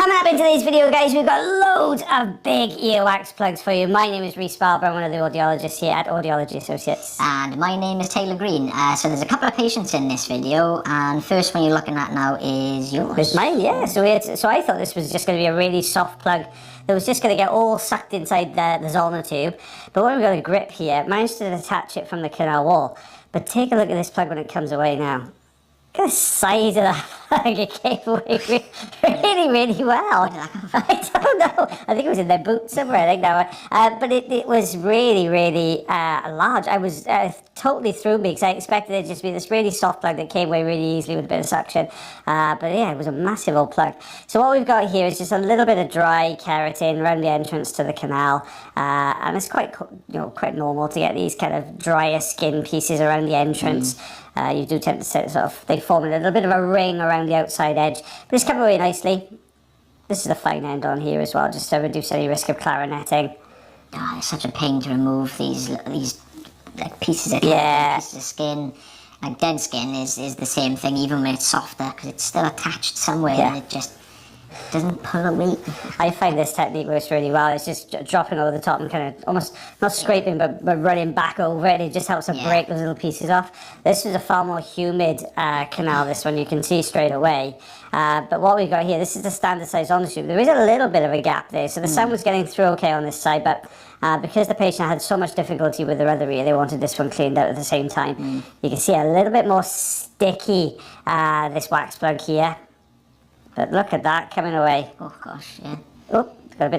Coming up in today's video, guys, we've got loads of big earwax plugs for you. My name is Rhys Barber, I'm one of the audiologists here at Audiology Associates. And my name is Taylor Green. So there's a couple of patients in this video, and first one you're looking at now is yours. It's mine, yeah. So I thought this was just going to be a really soft plug that was just going to get all sucked inside the Zollner tube. But when we've got a grip here, managed to detach it from the canal wall. But take a look at this plug when it comes away now. Look at the size of that plug. It came away really well. I don't know. I think it was in their boot somewhere, I think that one. But it was really large. I was totally through me because I expected it just to be this really soft plug that came away really easily with a bit of suction. But yeah, it was a massive old plug. So what we've got here is just a little bit of dry keratin around the entrance to the canal. And it's quite normal to get these kind of drier skin pieces around the entrance. You do tend to sort of, they form a little bit of a ring around the outside edge, but it's come away nicely. This is the fine end on here as well, just to reduce any risk of clarinetting. Oh, it's such a pain to remove these like pieces of pieces of skin. Like dead skin is the same thing, even when it's softer, because it's still attached somewhere and it just doesn't pull away. I find this technique works really well. It's just dropping over the top and kind of almost not scraping but running back over it. It just helps to break those little pieces off. This is a far more humid canal, this one, you can see straight away. But what we've got here, this is the standard size on the tube. There is a little bit of a gap there, so the sound was getting through okay on this side, but because the patient had so much difficulty with their other ear, they wanted this one cleaned out at the same time. You can see a little bit more sticky, this wax plug here. But look at that coming away. Oh gosh, yeah. Oh, it's got a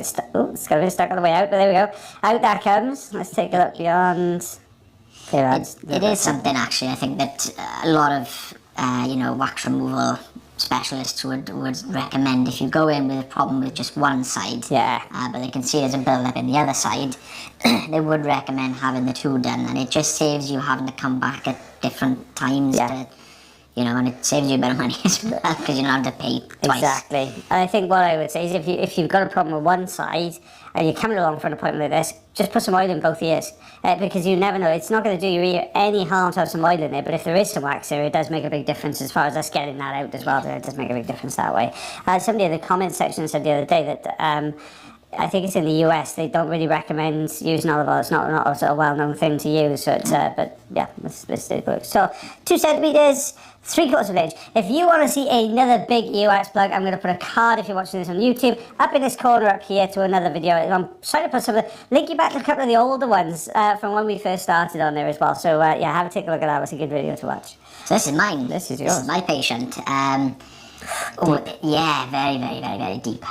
bit stuck on the way out, but there we go. Out that comes. Let's take a look beyond. It is something actually. I think that a lot of wax removal specialists would recommend if you go in with a problem with just one side. But they can see there's a build up in the other side. They would recommend having the two done, and it just saves you having to come back at different times. And it saves you a bit of money as well, because you don't have to pay twice. Exactly. And I think what I would say is if you've got a problem with one side and you're coming along for an appointment like this, just put some oil in both ears, because you never know. It's not going to do your ear any harm to have some oil in there, but if there is some wax there, it does make a big difference as far as us getting that out as well. It does make a big difference that way. Somebody in the comments section said the other day that I think it's in the US, they don't really recommend using olive oil. It's not a sort of well-known thing to use, but yeah, this did work. So 2 centimeters, 3/4 of an inch. If you want to see another big earwax plug, I'm going to put a card, if you're watching this on YouTube, up in this corner up here to another video. I'm trying to put some of link you back to a couple of the older ones from when we first started on there as well. So yeah, have a take a look at that. It's a good video to watch. So this is mine. This is yours. This is my patient. Yeah, very deep.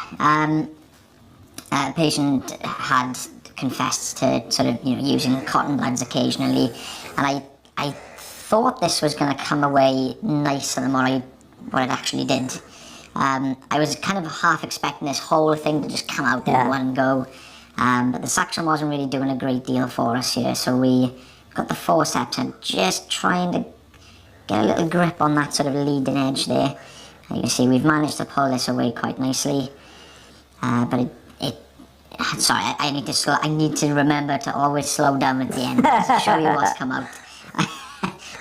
Patient had confessed to sort of using cotton buds occasionally, and I thought this was going to come away nicer than what it actually did. I was kind of half expecting this whole thing to just come out in one go, but the suction wasn't really doing a great deal for us here, so we got the forceps and just trying to get a little grip on that sort of leading edge there. You can see we've managed to pull this away quite nicely, but sorry, I need to remember to always slow down at the end to show you what's come out.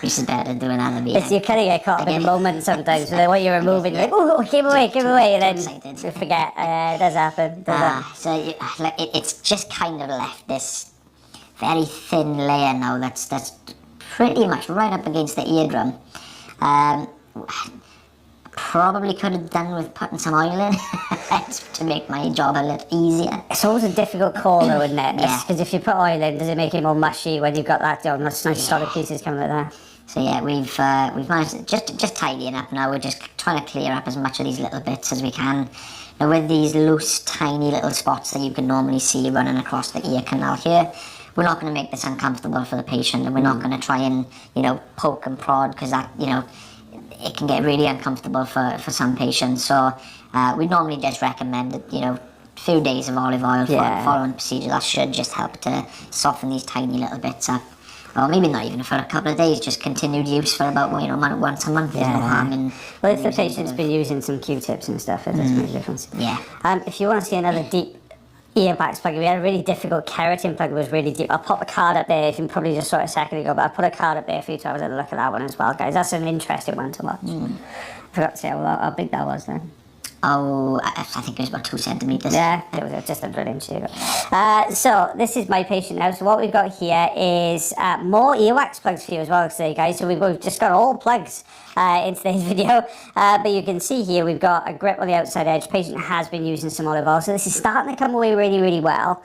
Which is better than doing that than me. You kind of get caught up in the moment sometimes. So what you're removing, you're like, oh, give away, and then you forget. It does happen. So it's just kind of left this very thin layer now. That's pretty much right up against the eardrum. Probably could have done with putting some oil in to make my job a little easier. It's always a difficult call though, isn't it? Because if you put oil in, does it make it more mushy when you've got that nice solid pieces coming like that? So yeah, we've managed just tidying up now. We're just trying to clear up as much of these little bits as we can. Now with these loose, tiny little spots that you can normally see running across the ear canal here, we're not going to make this uncomfortable for the patient, and we're not going to try and poke and prod, because that it can get really uncomfortable for some patients. So we normally just recommend that, a few days of olive oil following the procedure. That should just help to soften these tiny little bits up. Or maybe not even for a couple of days, just continued use for about once a month. There's no harm in. Well, if the patient's been using some Q-tips and stuff, it does make a difference. If you want to see another deep earwax plug, we had a really difficult keratin plug that was really deep. I'll pop a card up there. If you probably just saw it a second ago, but I put a card up there for you to have a look at that one as well, guys. That's an interesting one to watch. I forgot to say how big that was then. Oh, I think it was about 2 centimetres. Yeah, it was just under an inch. So this is my patient now. So what we've got here is more earwax plugs for you as well today, guys. So we've just got all plugs in today's video. But you can see here we've got a grip on the outside edge. Patient has been using some olive oil. So this is starting to come away really, really well.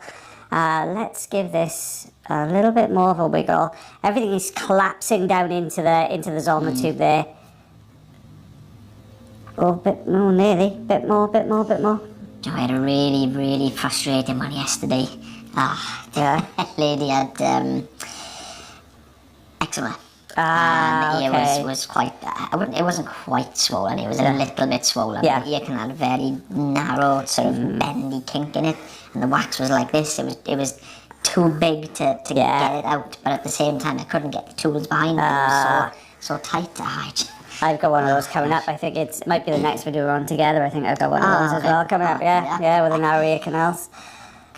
Let's give this a little bit more of a wiggle. Everything is collapsing down into the Zollner tube there. Oh, bit more, nearly. Bit more. I had a really, really frustrating one yesterday. Yeah. That lady had eczema. And the ear was quite, it wasn't quite swollen, it was a little bit swollen. Yeah. The ear canal had a very narrow, sort of bendy kink in it, and the wax was like this. It was too big to get it out, but at the same time I couldn't get the tools behind it. It was so tight. I've got one of those coming up. I think it might be the next video we're on together. I think I've got one of those as well coming up. Yeah, with the narrow ear canals.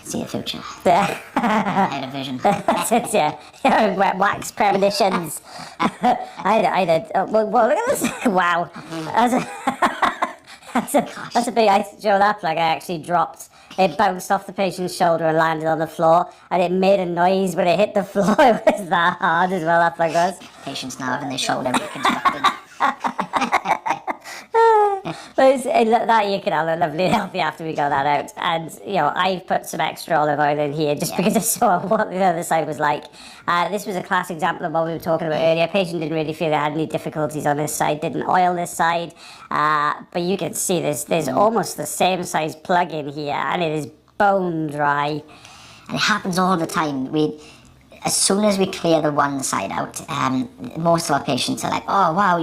See the future. Yeah. I had a vision. That's it, yeah. Wax premonitions. I did. Well, look at this. Wow. That's a big ice show that plug. I actually dropped. It bounced off the patient's shoulder and landed on the floor, and it made a noise when it hit the floor. It was that hard as well, that plug was. Patients now having their shoulder reconstructed. But that ear canal looked lovely and healthy after we got that out. And, I put some extra olive oil in here just because I saw what the other side was like. This was a classic example of what we were talking about earlier. Patient didn't really feel they had any difficulties on this side, didn't oil this side. But you can see there's almost the same size plug in here, and it is bone dry. And it happens all the time. As soon as we clear the one side out, most of our patients are like, oh wow,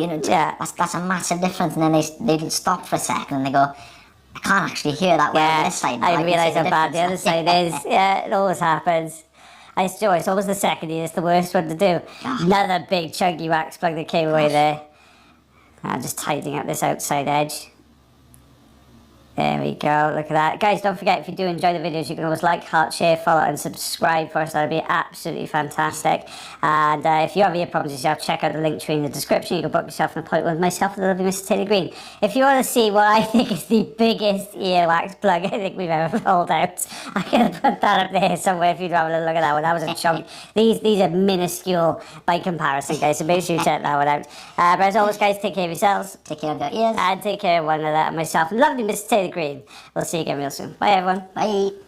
that's a massive difference, and then they stop for a second and they go, I can't actually hear that well on this side. I realise how bad the other side is. Yeah, it always happens. It's always the second year, it's the worst one to do. Another big chunky wax plug that came away there. I'm just tightening up this outside edge. There we go, look at that. Guys, don't forget, if you do enjoy the videos, you can always like, heart, share, follow and subscribe for us. That'd be absolutely fantastic. And if you have ear problems yourself, check out the link tree in the description. You can book yourself an appointment with myself and the lovely Mr. Taylor Green. If you want to see what I think is the biggest earwax plug I think we've ever pulled out, I can put that up there somewhere if you'd have a little look at that one. That was a chunk. These are minuscule by comparison, guys, so make sure you check that one out. But as always, guys, take care of yourselves. Take care of your ears. And take care of one another and myself and lovely Mr. Taylor Green. We'll see you again real soon. Bye, everyone. Bye.